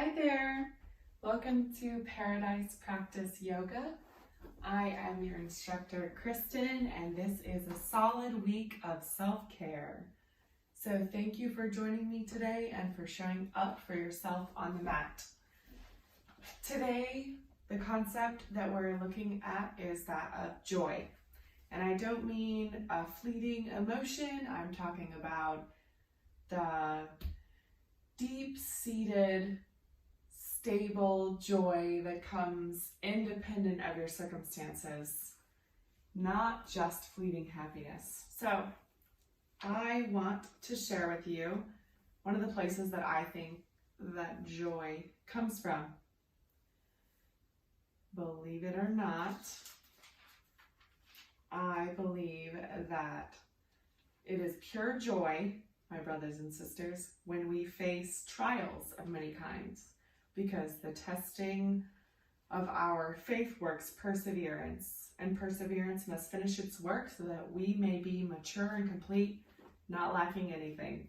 Hi there. Welcome to Paradise Practice Yoga. I am your instructor, Kristen, and this is a solid week of self-care. So thank you for joining me today and for showing up for yourself on the mat. Today, the concept that we're looking at is that of joy. And I don't mean a fleeting emotion. I'm talking about the deep-seated, stable joy that comes independent of your circumstances, not just fleeting happiness. So I want to share with you one of the places that I think that joy comes from. Believe it or not, I believe that it is pure joy, my brothers and sisters, when we face trials of many kinds, because the testing of our faith works perseverance, and perseverance must finish its work so that we may be mature and complete, not lacking anything.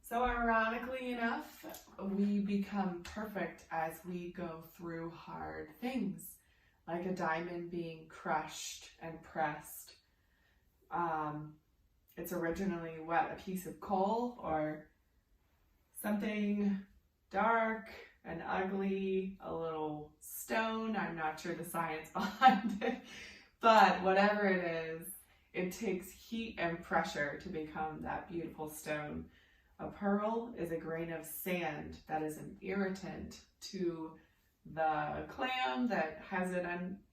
So ironically enough, we become perfect as we go through hard things, like a diamond being crushed and pressed. It's originally a piece of coal or something dark and ugly, a little stone. I'm not sure the science behind it, but whatever it is, it takes heat and pressure to become that beautiful stone. A pearl is a grain of sand that is an irritant to the clam that has it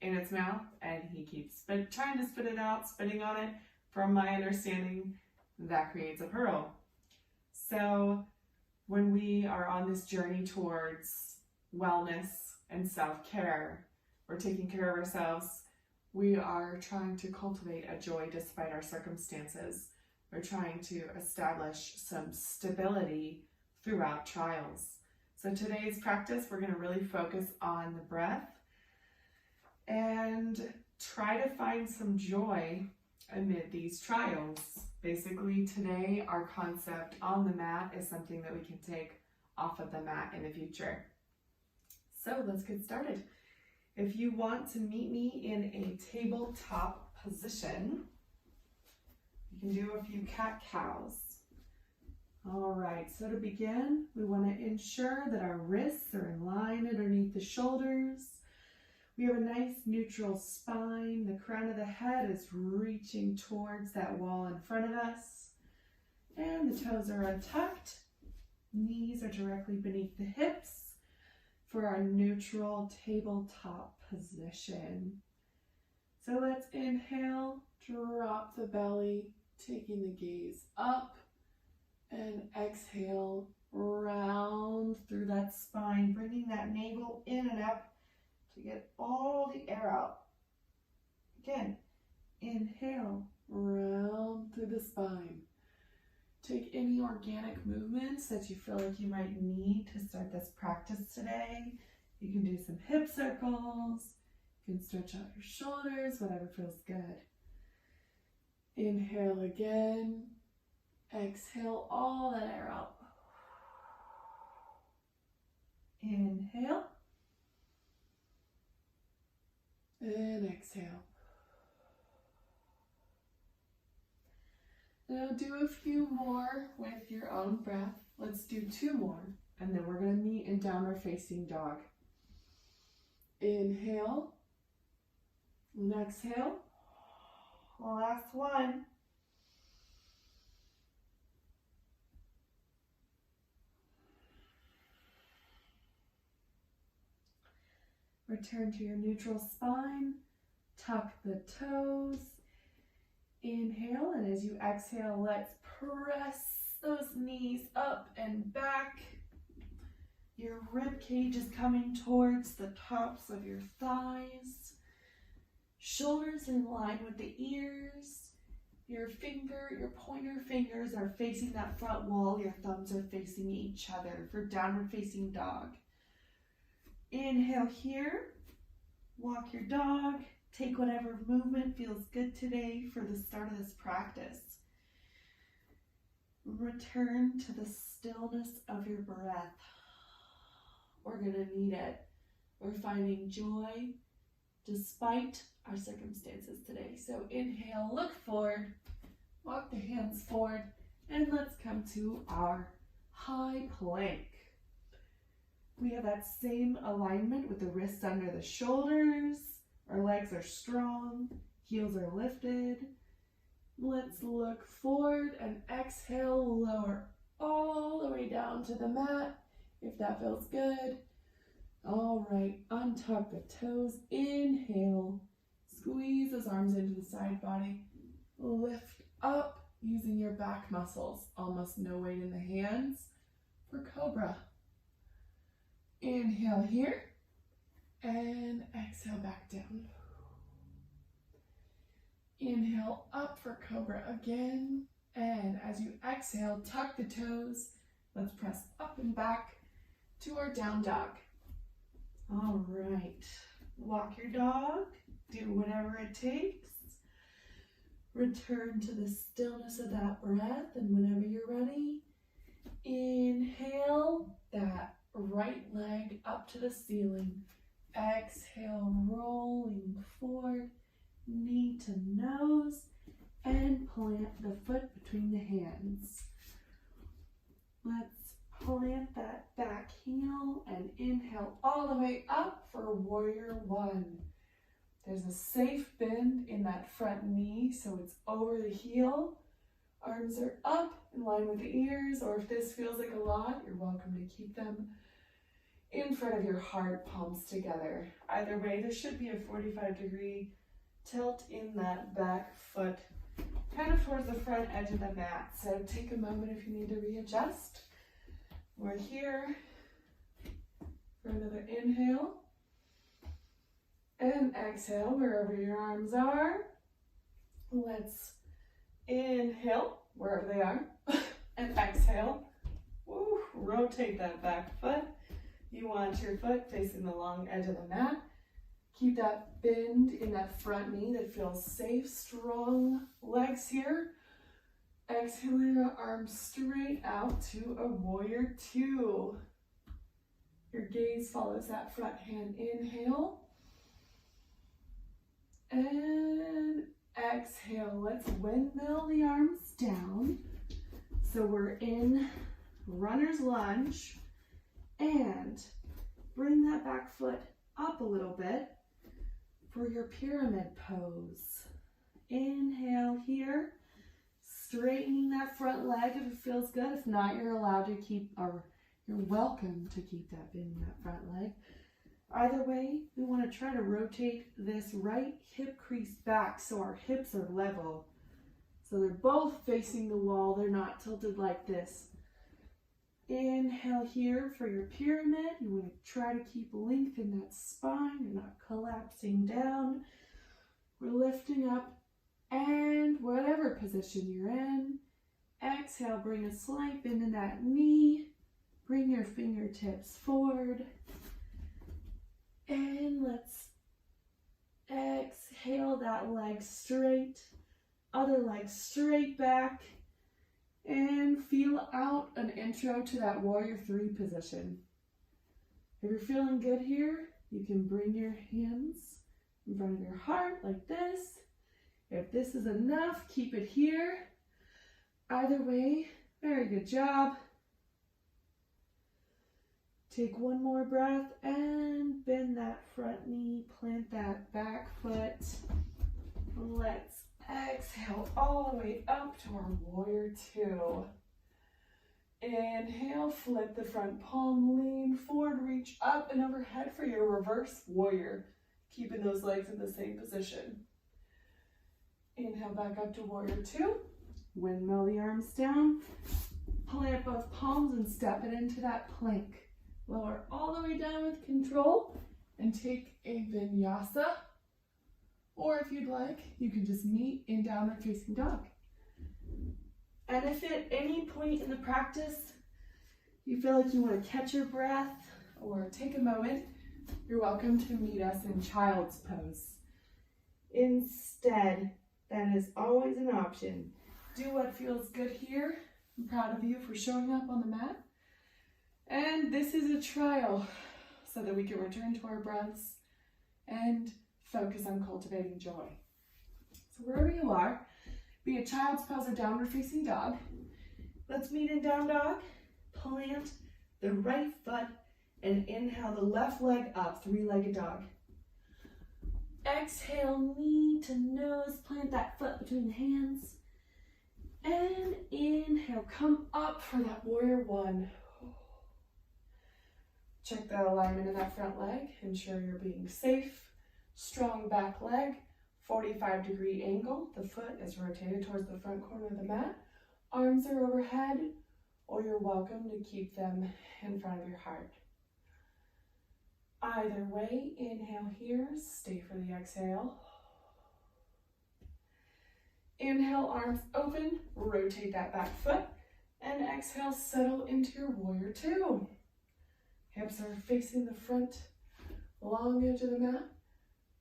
in its mouth, and he keeps trying to spit it out, spitting on it. From my understanding, that creates a pearl. So when we are on this journey towards wellness and self-care, we're taking care of ourselves, we are trying to cultivate a joy despite our circumstances. We're trying to establish some stability throughout trials. So today's practice, we're going to really focus on the breath and try to find some joy amid these trials. Basically, today, our concept on the mat is something that we can take off of the mat in the future. So let's get started. If you want to meet me in a tabletop position, you can do a few cat-cows. All right, so to begin, we want to ensure that our wrists are in line underneath the shoulders. We have a nice neutral spine. The crown of the head is reaching towards that wall in front of us. And the toes are untucked. Knees are directly beneath the hips for our neutral tabletop position. So let's inhale, drop the belly, taking the gaze up, and exhale, round through that spine, bringing that navel in and up to get all the air out. Again, inhale, round through the spine. Take any organic movements that you feel like you might need to start this practice today. You can do some hip circles. You can stretch out your shoulders, whatever feels good. Inhale again. Exhale all that air out. Inhale. And exhale. Now do a few more with your own breath. Let's do 2 more, and then we're going to meet in downward facing dog. Inhale. And exhale. Last one. Return to your neutral spine, tuck the toes, inhale, and as you exhale, let's press those knees up and back. Your rib cage is coming towards the tops of your thighs. Shoulders in line with the ears. Your pointer fingers are facing that front wall. Your thumbs are facing each other for downward facing dog. Inhale here, walk your dog, take whatever movement feels good today for the start of this practice. Return to the stillness of your breath. we're going to need it. We're finding joy despite our circumstances today. So inhale, look forward, walk the hands forward, and let's come to our high plank. We have that same alignment with the wrists under the shoulders. Our legs are strong, heels are lifted. Let's look forward and exhale, lower all the way down to the mat, if that feels good. All right, untuck the toes, inhale, squeeze those arms into the side body, lift up using your back muscles, almost no weight in the hands for cobra. Inhale here, and exhale back down. Inhale up for cobra again, and as you exhale, tuck the toes. Let's press up and back to our down dog. All right, walk your dog, do whatever it takes. Return to the stillness of that breath, and whenever you're ready, inhale that right leg up to the ceiling. Exhale, rolling forward, knee to nose, and plant the foot between the hands. Let's plant that back heel and inhale all the way up for warrior one. There's a safe bend in that front knee, so it's over the heel. Arms are up in line with the ears, or if this feels like a lot, you're welcome to keep them in front of your heart, palms together. Either way, there should be a 45-degree tilt in that back foot, kind of towards the front edge of the mat. So take a moment if you need to readjust. We're here for another inhale. And exhale wherever your arms are. Let's inhale wherever they are. And exhale. Woo, rotate that back foot. You want your foot facing the long edge of the mat. Keep that bend in that front knee that feels safe. Strong legs here. Exhaling, arms straight out to a warrior two. Your gaze follows that front hand inhale. And exhale. Let's windmill the arms down. So we're in runner's lunge. And bring that back foot up a little bit for your pyramid pose. Inhale here. Straightening that front leg if it feels good. If not, you're allowed to keep, or you're welcome to keep that bend in that front leg. Either way, we want to try to rotate this right hip crease back so our hips are level. So they're both facing the wall. They're not tilted like this. Inhale here for your pyramid. You want to try to keep length in that spine. You're not collapsing down. We're lifting up, and whatever position you're in, exhale, bring a slight bend in that knee. Bring your fingertips forward. And let's exhale that leg straight. Other leg straight back. And feel out an intro to that warrior three position. If you're feeling good here, you can bring your hands in front of your heart like this. If this is enough, keep it here. Either way, very good job. Take one more breath and bend that front knee, plant that back foot. Let's exhale all the way up to our warrior two. Inhale, flip the front palm, lean forward, reach up and overhead for your reverse warrior, keeping those legs in the same position. Inhale back up to warrior two. Windmill the arms down. Plant both palms and step it into that plank. Lower all the way down with control and take a vinyasa. Or if you'd like, you can just meet in downward facing dog. And if at any point in the practice you feel like you want to catch your breath or take a moment, you're welcome to meet us in child's pose. Instead, that is always an option. Do what feels good here. I'm proud of you for showing up on the mat. And this is a trial. so that we can return to our breaths and focus on cultivating joy. So wherever you are, be it child's pose or downward facing dog. Let's meet in down dog. Plant the right foot and inhale the left leg up, three-legged dog. Exhale, knee to nose, plant that foot between the hands. And inhale, come up for that warrior one. Check that alignment in that front leg. Ensure you're being safe. Strong back leg, 45-degree angle. The foot is rotated towards the front corner of the mat. Arms are overhead, or you're welcome to keep them in front of your heart. Either way, inhale here, stay for the exhale. Inhale, arms open, rotate that back foot, and exhale, settle into your warrior two. Hips are facing the front, long edge of the mat.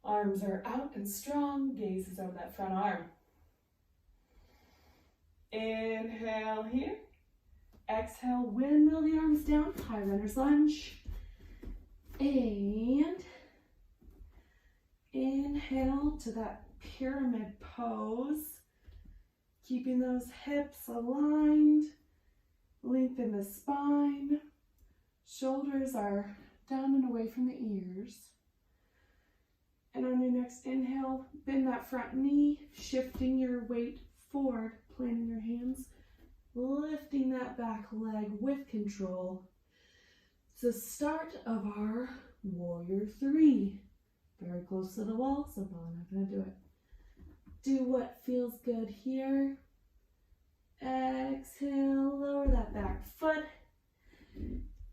Arms are out and strong, gaze is over that front arm. Inhale here. Exhale, windmill the arms down, high runner's lunge. And inhale to that pyramid pose. Keeping those hips aligned. Lengthen the spine. Shoulders are down and away from the ears. And on your next inhale, bend that front knee, shifting your weight forward, planting your hands, lifting that back leg with control. It's the start of our warrior three. Very close to the wall, so no, I'm not going to do it. Do what feels good here. Exhale, lower that back foot.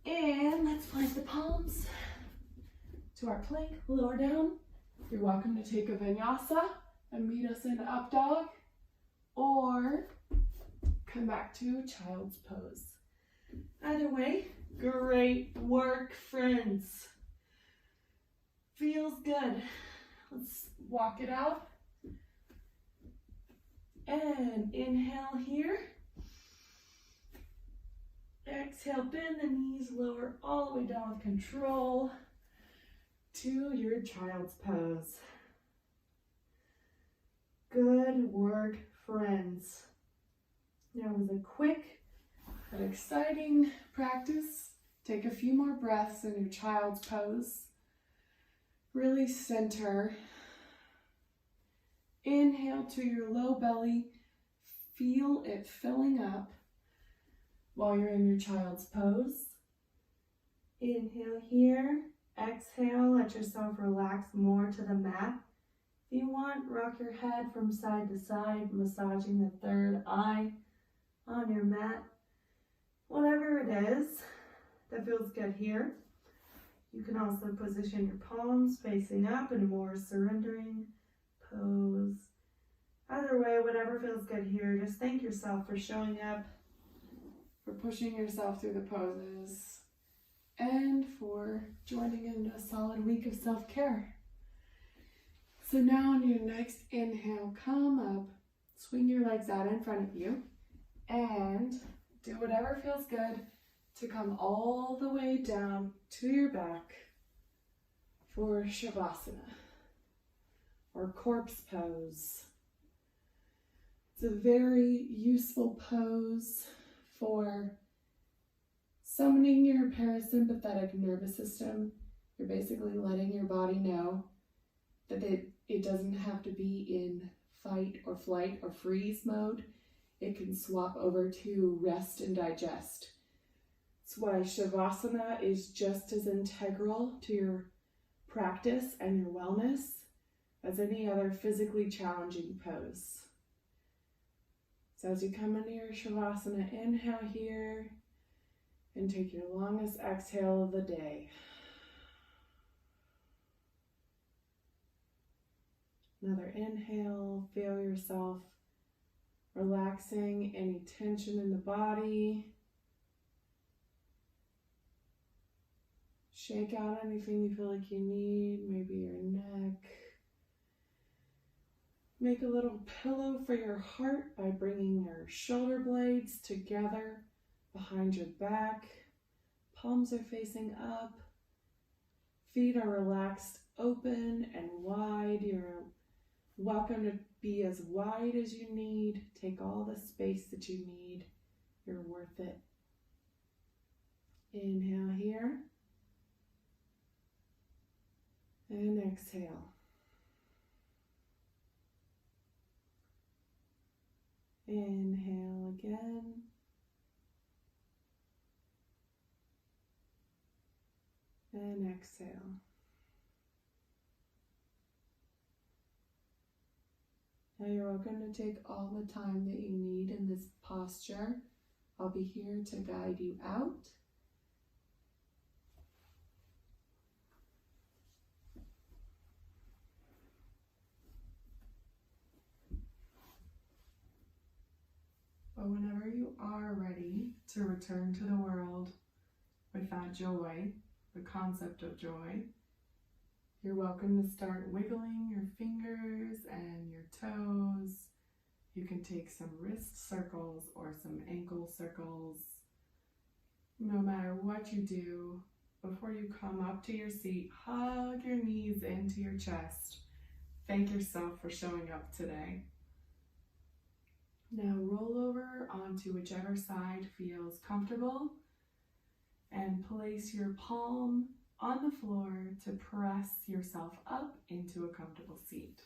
And let's plant the palms to our plank, lower down. You're welcome to take a vinyasa and meet us in up dog, or come back to child's pose. Either way, great work, friends. Feels good. Let's walk it out. And inhale here. Exhale, bend the knees, lower all the way down with control to your child's pose. Good work, friends. Now it was a quick but exciting practice. Take a few more breaths in your child's pose. Really center. Inhale to your low belly. Feel it filling up while you're in your child's pose. Inhale here. Exhale, let yourself relax more to the mat. If you want, rock your head from side to side, massaging the third eye on your mat. Whatever it is that feels good here. You can also position your palms facing up in a more surrendering pose. Either way, whatever feels good here, just thank yourself for showing up, for pushing yourself through the poses, and for joining in a solid week of self-care. So now on your next inhale, come up, swing your legs out in front of you, and do whatever feels good to come all the way down to your back for Shavasana, or corpse pose. It's a very useful pose for summoning your parasympathetic nervous system. You're basically letting your body know that it doesn't have to be in fight or flight or freeze mode. It can swap over to rest and digest. That's why Shavasana is just as integral to your practice and your wellness as any other physically challenging pose. So as you come into your Shavasana, inhale here and take your longest exhale of the day. Another inhale, feel yourself relaxing any tension in the body. Shake out anything you feel like you need, maybe your neck. Make a little pillow for your heart by bringing your shoulder blades together behind your back. Palms are facing up. Feet are relaxed, open and wide. You're welcome to be as wide as you need. Take all the space that you need. You're worth it. Inhale here. And exhale. Inhale again. And exhale. Now you're welcome to take all the time that you need in this posture. I'll be here to guide you out. But whenever you are ready to return to the world with that joy, the concept of joy, you're welcome to start wiggling your fingers and your toes. You can take some wrist circles or some ankle circles. No matter what you do, before you come up to your seat, hug your knees into your chest. Thank yourself for showing up today. Now roll over onto whichever side feels comfortable and place your palm on the floor to press yourself up into a comfortable seat.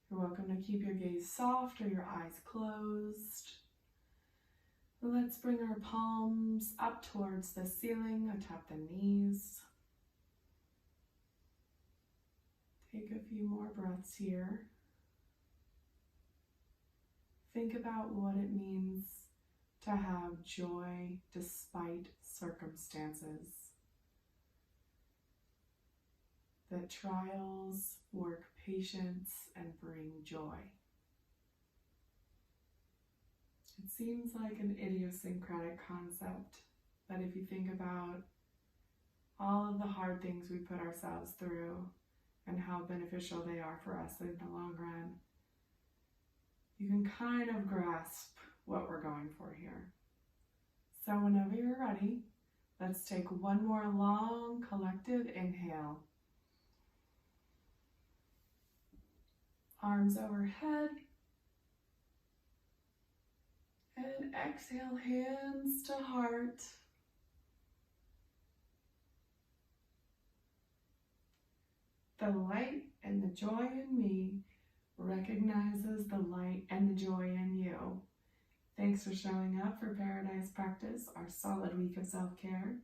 You're welcome to keep your gaze soft or your eyes closed. Let's bring our palms up towards the ceiling atop the knees. Take a few more breaths here. Think about what it means to have joy despite circumstances. That trials work patience and bring joy. It seems like an idiosyncratic concept, but if you think about all of the hard things we put ourselves through and how beneficial they are for us in the long run, you can kind of grasp what we're going for here. So whenever you're ready, let's take one more long collective inhale. Arms overhead. And exhale, hands to heart. The light and the joy in me recognizes the light and the joy in you. Thanks for showing up for Paradise Practice, our solid week of self-care,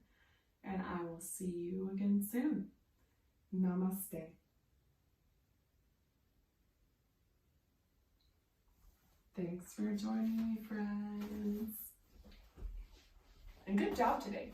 and I will see you again soon. Namaste. Thanks for joining me, friends. And good job today.